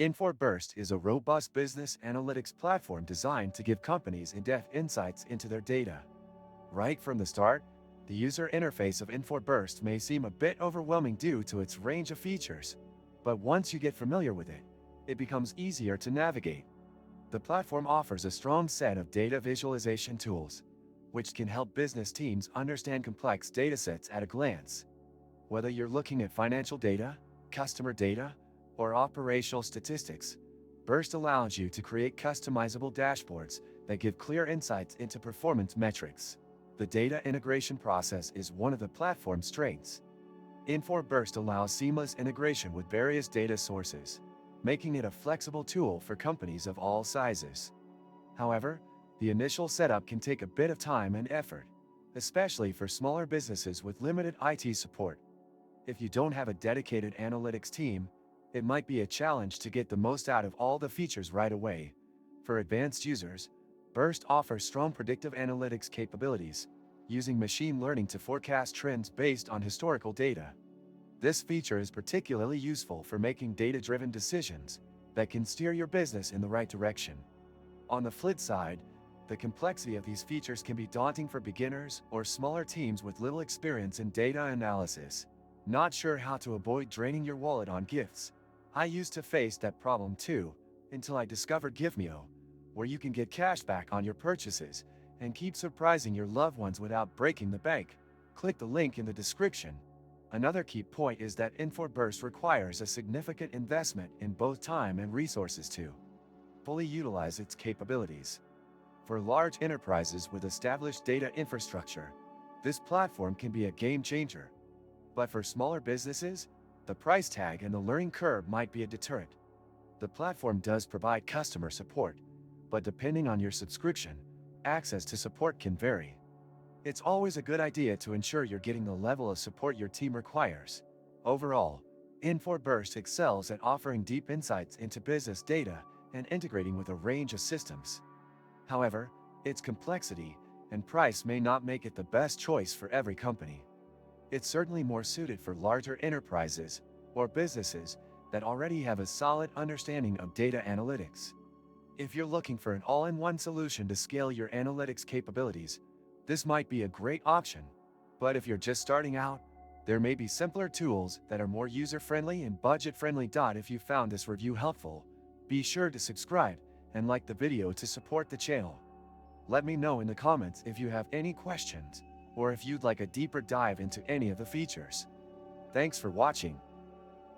Infor Birst is a robust business analytics platform designed to give companies in-depth insights into their data. Right from the start, the user interface of Infor Birst may seem a bit overwhelming due to its range of features. But once you get familiar with it, it becomes easier to navigate. The platform offers a strong set of data visualization tools, which can help business teams understand complex datasets at a glance. Whether you're looking at financial data, customer data, or operational statistics, Birst allows you to create customizable dashboards that give clear insights into performance metrics. The data integration process is one of the platform's strengths. Infor Birst allows seamless integration with various data sources, making it a flexible tool for companies of all sizes. However, the initial setup can take a bit of time and effort, especially for smaller businesses with limited IT support. If you don't have a dedicated analytics team, it might be a challenge to get the most out of all the features right away. For advanced users, Birst offers strong predictive analytics capabilities, using machine learning to forecast trends based on historical data. This feature is particularly useful for making data-driven decisions that can steer your business in the right direction. On the flip side, the complexity of these features can be daunting for beginners or smaller teams with little experience in data analysis. Not sure how to avoid draining your wallet on gifts? I used to face that problem too, until I discovered Givemeo, where you can get cash back on your purchases and keep surprising your loved ones without breaking the bank. Click the link in the description. Another key point is that Infor Birst requires a significant investment in both time and resources to fully utilize its capabilities. For large enterprises with established data infrastructure, this platform can be a game changer. But for smaller businesses, the price tag and the learning curve might be a deterrent. The platform does provide customer support, but depending on your subscription, access to support can vary. It's always a good idea to ensure you're getting the level of support your team requires. Overall, Infor Birst excels at offering deep insights into business data and integrating with a range of systems. However, its complexity and price may not make it the best choice for every company. It's certainly more suited for larger enterprises or businesses that already have a solid understanding of data analytics. If you're looking for an all-in-one solution to scale your analytics capabilities, this might be a great option. But if you're just starting out, there may be simpler tools that are more user-friendly and budget-friendly. If you found this review helpful, be sure to subscribe and like the video to support the channel. Let me know in the comments if you have any questions, or if you'd like a deeper dive into any of the features. Thanks for watching.